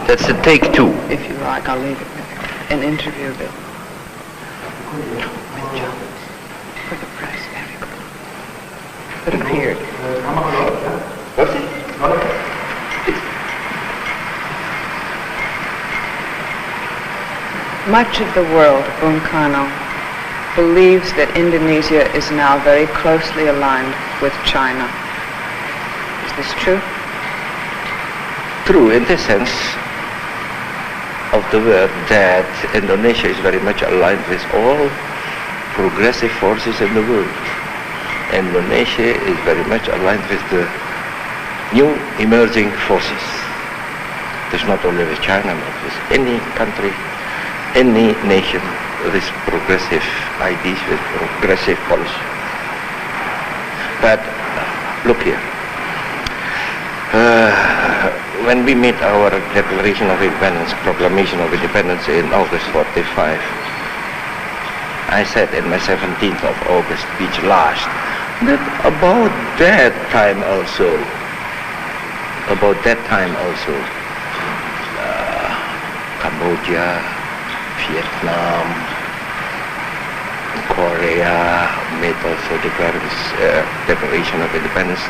That's a take two. If you like, I'll leave it. An interview that with John for the press, very good. That appeared. Much of the world, Soekarno, believes that Indonesia is now very closely aligned with China. Is this true? True in the sense of the word that Indonesia is very much aligned with all progressive forces in the world. Indonesia is very much aligned with the new emerging forces. It's not only with China, but with any country, any nation with progressive ideas, with progressive policy. But look here. When we made our Declaration of Independence, Proclamation of Independence in August 45, I said in my 17th of August speech last, that about that time also, Cambodia, Vietnam, Korea made also Declaration of Independence.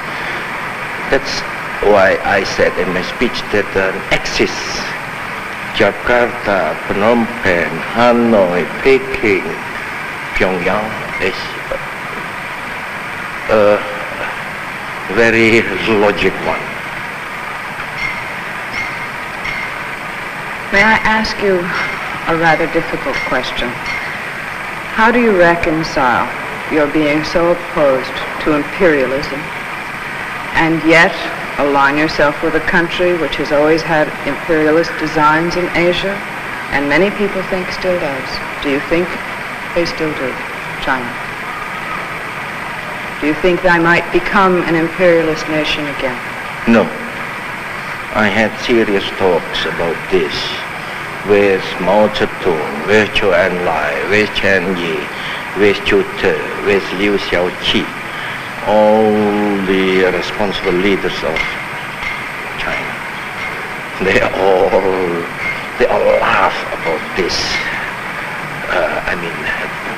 That's why I said in my speech that an axis, Jakarta, Phnom Penh, Hanoi, Peking, Pyongyang is a very logic one. May I ask you a rather difficult question? How do you reconcile your being so opposed to imperialism and yet align yourself with a country which has always had imperialist designs in Asia, and many people think still does? Do you think they still do, China? Do you think they might become an imperialist nation again? No. I had serious talks about this with Mao Zedong, with Zhou Enlai, with Chen Yi, with Chu Te, with Liu Xiaoqi, all the responsible leaders of China. They all laugh about this.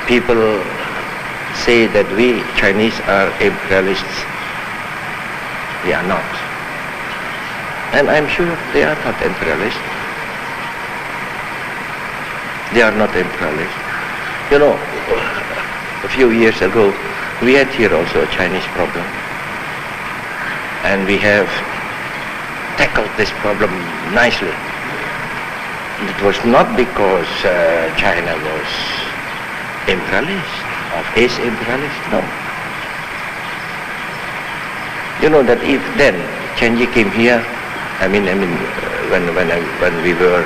People say that we Chinese are imperialists. We are not. And I'm sure they are not imperialists. They are not imperialists. You know, a few years ago, we had here also a Chinese problem. And we have tackled this problem nicely. It was not because China was imperialist, or is imperialist, no. You know that if then Chen Yi came here, when we were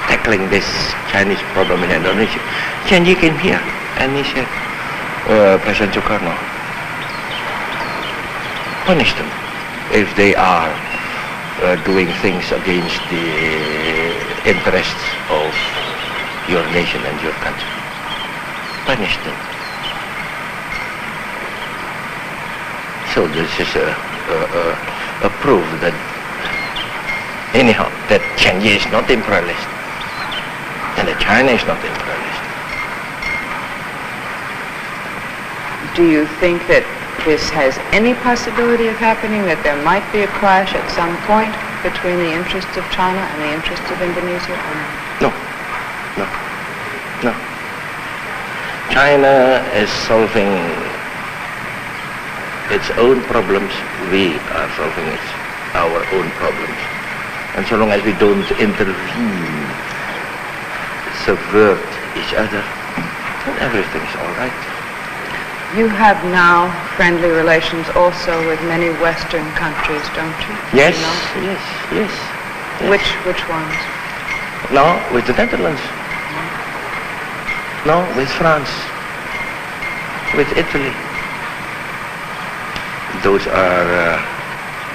tackling this Chinese problem in Indonesia, Chen Yi came here and he said, Presiden Soekarno, punish them if they are doing things against the interests of your nation and your country. Punish them. So this is a proof that anyhow that Chen Yi is not imperialist and that China is not imperialist. Do you think that this has any possibility of happening, that there might be a clash at some point between the interests of China and the interests of Indonesia? No. China is solving its own problems. We are solving our own problems. And so long as we don't intervene, subvert each other, then everything's all right. You have now friendly relations also with many Western countries, don't you? Yes, you know? yes. Which ones? No, with the Netherlands. No, with France. With Italy. Those are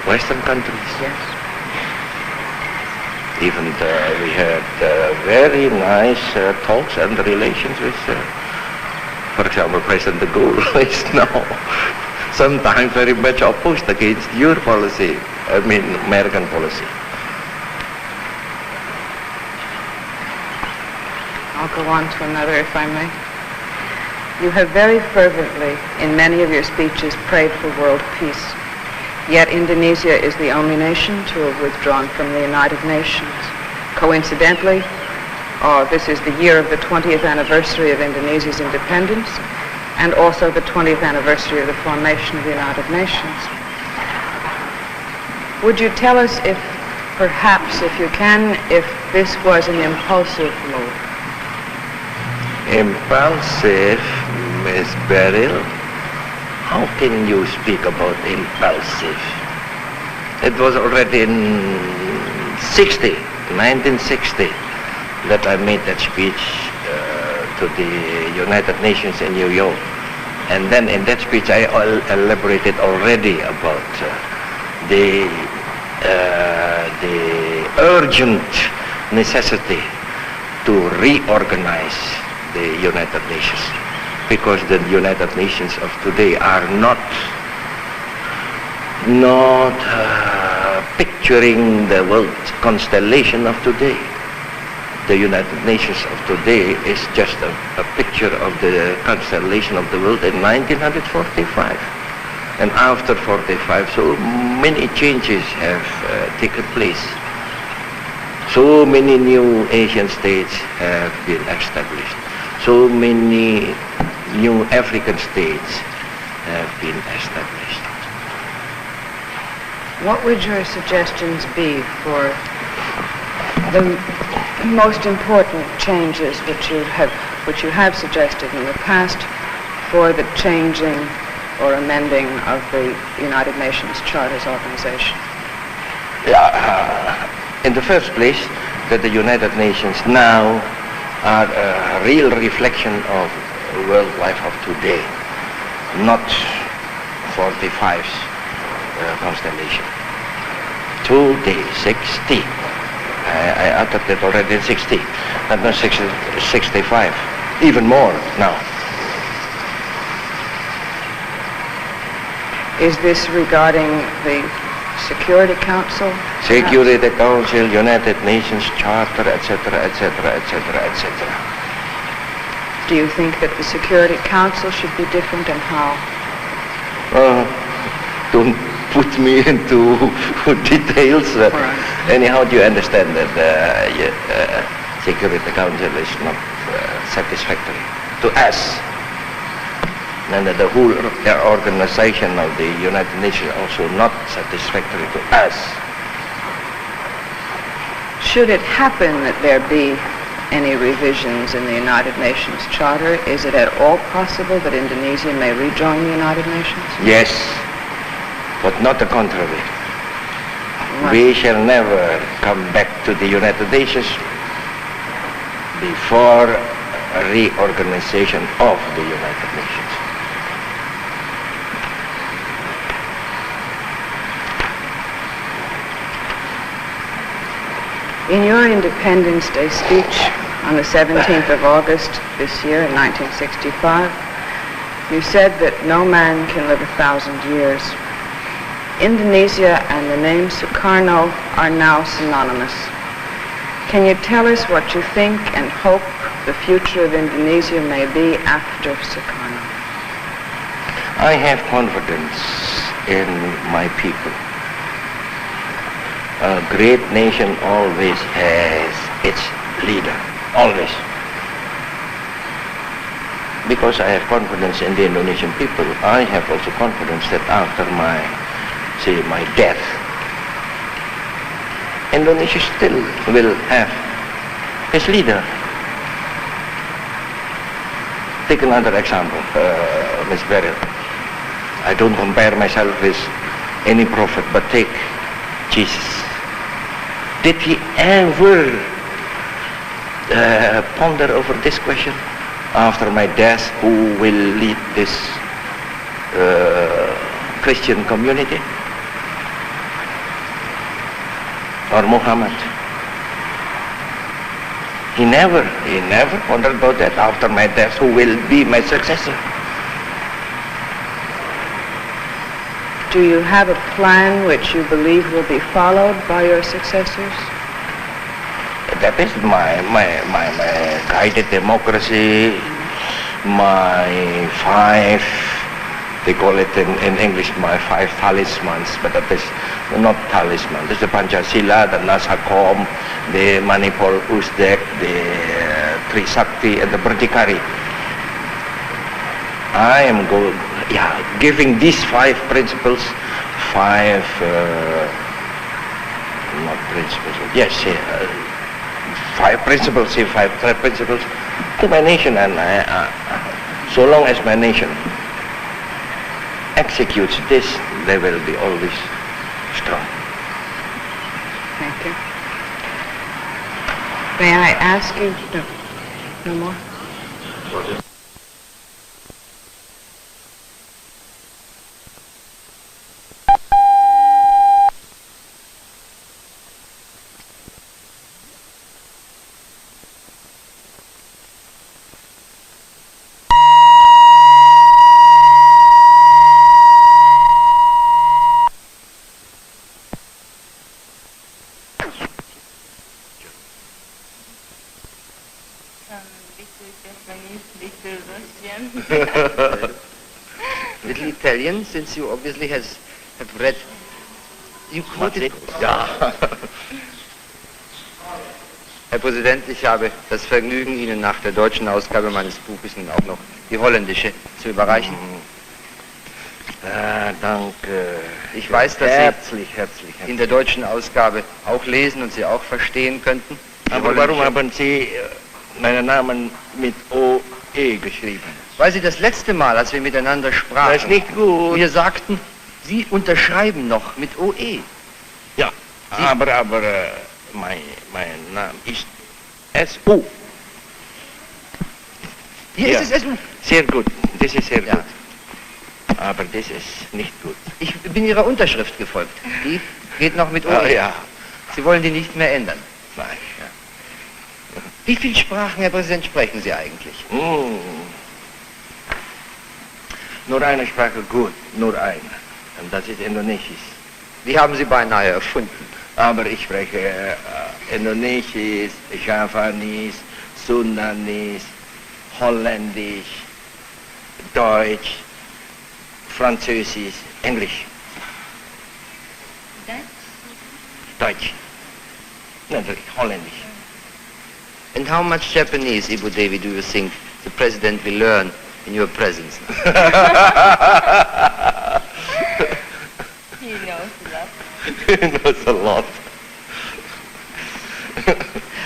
Western countries. Yes. Even we had very nice talks and relations with, for example, President de Gaulle is now sometimes very much opposed against your policy, I mean American policy. I'll go on to another, if I may. You have very fervently, in many of your speeches, prayed for world peace. Yet Indonesia is the only nation to have withdrawn from the United Nations. Coincidentally, this is the year of the 20th anniversary of Indonesia's independence, and also the 20th anniversary of the formation of the United Nations. Would you tell us if, perhaps, if you can, if this was an impulsive move? Impulsive, Miss Beryl? How can you speak about impulsive? It was already in 1960, that I made that speech to the United Nations in New York. And then in that speech I elaborated already about the urgent necessity to reorganize the United Nations. Because the United Nations of today are not picturing the world constellation of today. The United Nations of today is just a picture of the constellation of the world in 1945. And after 45, so many changes have taken place. So many new Asian states have been established. So many new African states have been established. What would your suggestions be for the most important changes which you have suggested in the past for the changing or amending of the United Nations Charter's organization? In the first place, that the United Nations now are a real reflection of world life of today, not 45's constellation. Today, 60. I uttered it already in 60, but not 65, even more now. Is this regarding the Security Council? Security Council, United Nations Charter, etc., etc., etc., etc. Do you think that the Security Council should be different, and how? Don't put me into details. Right. Anyhow, do you understand that Security Council is not satisfactory to us? And that the whole organization of the United Nations also not satisfactory to us. Should it happen that there be any revisions in the United Nations Charter, is it at all possible that Indonesia may rejoin the United Nations? Yes, but not the contrary. Right. We shall never come back to the United Nations before a reorganization of the United Nations. In your Independence Day speech on the 17th of August this year in 1965, you said that no man can live 1,000 years. Indonesia and the name Soekarno are now synonymous. Can you tell us what you think and hope the future of Indonesia may be after Soekarno? I have confidence in my people. A great nation always has its leader, always. Because I have confidence in the Indonesian people, I have also confidence that after my death, Indonesia still will have its leader. Take another example, Ms. Beryl. I don't compare myself with any prophet, but take Jesus. Did he ever ponder over this question? After my death, who will lead this Christian community? Or Muhammad? He never wondered about that. After my death, who will be my successor? Do you have a plan which you believe will be followed by your successors? That is my guided democracy, my five, they call it in English, my five talismans, but that is not talisman. This is the Pancasila, the Nasakom, the Manipur Usdek, the Trisakti, and the Berdikari. I am giving these five principles, not principles, yes, five principles to my nation, and so long as my nation executes this, they will be always strong. Thank you. May I ask you, no more? Little Italian, since you obviously have read. You quoted. Ja. Herr Präsident, ich habe das Vergnügen, Ihnen nach der deutschen Ausgabe meines Buches nun auch noch die holländische zu überreichen. Danke. Ich weiß, dass herzlich. Sie in der deutschen Ausgabe auch lesen und Sie auch verstehen könnten. Aber warum haben Sie meinen Namen mit OE geschrieben? Weil Sie das letzte Mal, als wir miteinander sprachen, das ist nicht gut. mir sagten, Sie unterschreiben noch mit OE. Ja, aber mein Name ist SU. Hier ja. ist es SU. Sehr gut, das ist sehr Ja. gut. Aber das ist nicht gut. Ich bin Ihrer Unterschrift gefolgt. Die geht noch mit OE. Ja. Sie wollen die nicht mehr ändern. Nein. Ja. Wie viele Sprachen, Herr Präsident, sprechen Sie eigentlich? Nur eine Sprache gut, nur eine. Und das ist Indonesisch. Die haben Sie beinahe erfunden. Aber ich spreche Indonesisch, Javanese, Sundanese, Holländisch, Deutsch, Französisch, Englisch. Deutsch. Natürlich, Holländisch. And how much Japanese, Ibu Devi, do you think the President will learn in your presence? He knows a lot. He knows a lot.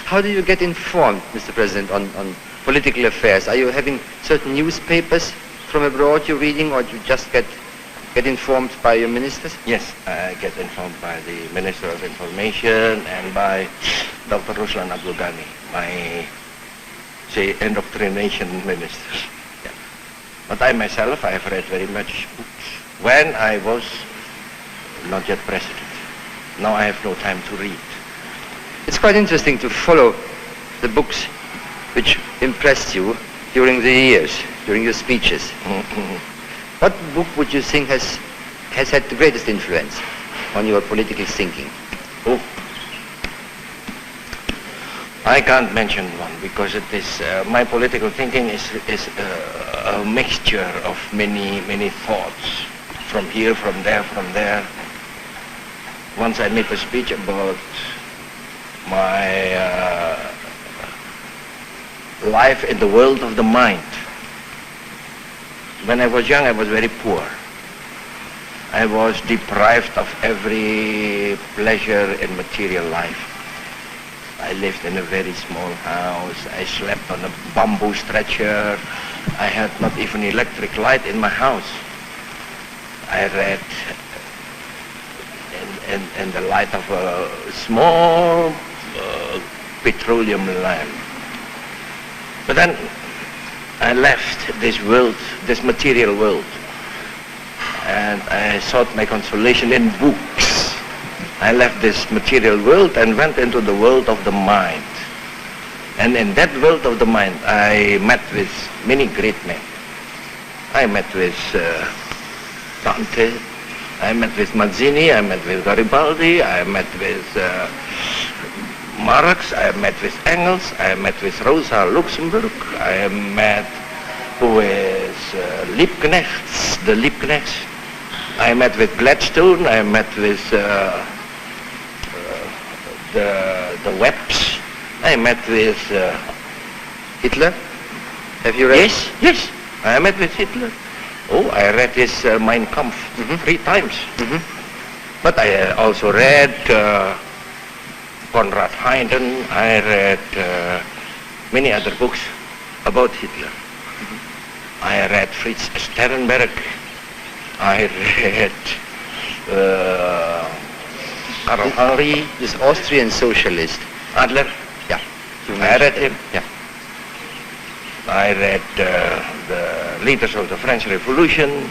How do you get informed, Mr. President, on political affairs? Are you having certain newspapers from abroad you're reading, or do you just get informed by your ministers? Yes, I get informed by the Minister of Information and by Dr. Ruslan Abdul Ghani, my, indoctrination minister. Yeah. But I myself, I have read very much books when I was not yet president. Now I have no time to read. It's quite interesting to follow the books which impressed you during the years, during your speeches. What book would you think has had the greatest influence on your political thinking? Oh, I can't mention one because it is my political thinking is a mixture of many thoughts from here, from there. Once I made a speech about my life in the world of the mind. When I was young, I was very poor. I was deprived of every pleasure in material life. I lived in a very small house. I slept on a bamboo stretcher. I had not even electric light in my house. I read in the light of a small petroleum lamp. But then I left this world, this material world, and I sought my consolation in books. I left this material world and went into the world of the mind. And in that world of the mind, I met with many great men. I met with Dante, I met with Mazzini, I met with Garibaldi, I met with Marx, I met with Engels, I met with Rosa Luxemburg, I met with Liebknechts, the Liebknechts, I met with Gladstone, I met with the Webbs, I met with Hitler? Have you read? Yes, I met with Hitler. Oh, I read his Mein Kampf 3 times. But I also read Konrad Haydn, I read many other books about Hitler. I read Fritz Sternberg, I read Karl Henry. This Austrian socialist. Adler. Yeah. I read him. Yeah. I read the leaders of the French Revolution,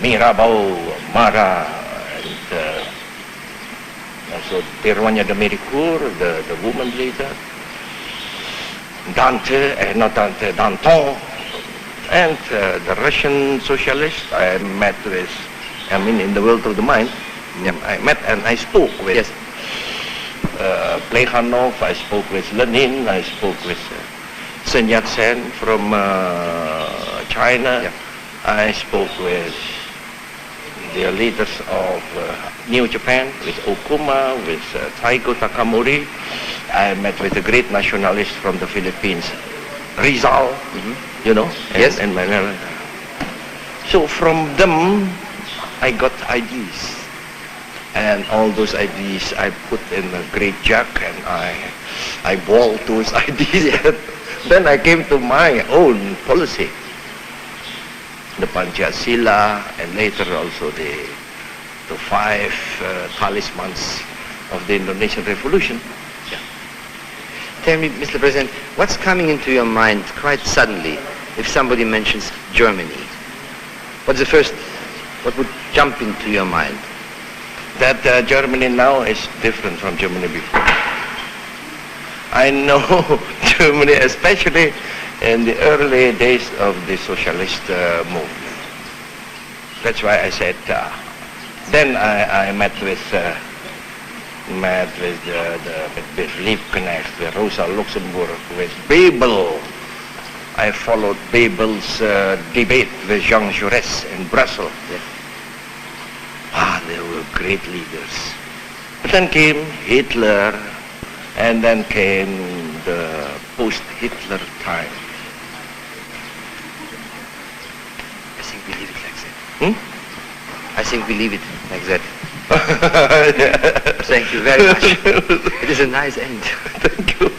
Mirabeau, Marat, and also Péronne de Méricourt, the woman leader, Danton, and the Russian socialist. I met with, in the world of the mind, I met and I spoke with. Yes. Plekhanov, I spoke with Lenin, I spoke with Sun Yat-sen from China, Yeah. I spoke with the leaders of New Japan, with Okuma, with Taigo Takamori. I met with a great nationalist from the Philippines, Rizal, you know, Yes. and Manila. So from them, I got ideas. And all those ideas I put in a great jug and I boiled those ideas. Then I came to my own policy. The Pancasila and later also the 5 talismans of the Indonesian Revolution. Tell me, Mr. President, what's coming into your mind quite suddenly if somebody mentions Germany? What would jump into your mind? That Germany now is different from Germany before. I know Germany, especially in the early days of the socialist movement. That's why I said. Then I met with Liebknecht, with Rosa Luxemburg, with Bebel. I followed Bebel's debate with Jean Jaurès in Brussels. Yes. They were great leaders. But then came Hitler, and then came the post-Hitler time. I think we leave it like that. I think we leave it like that. Yeah. Thank you very much. It is a nice end. Thank you.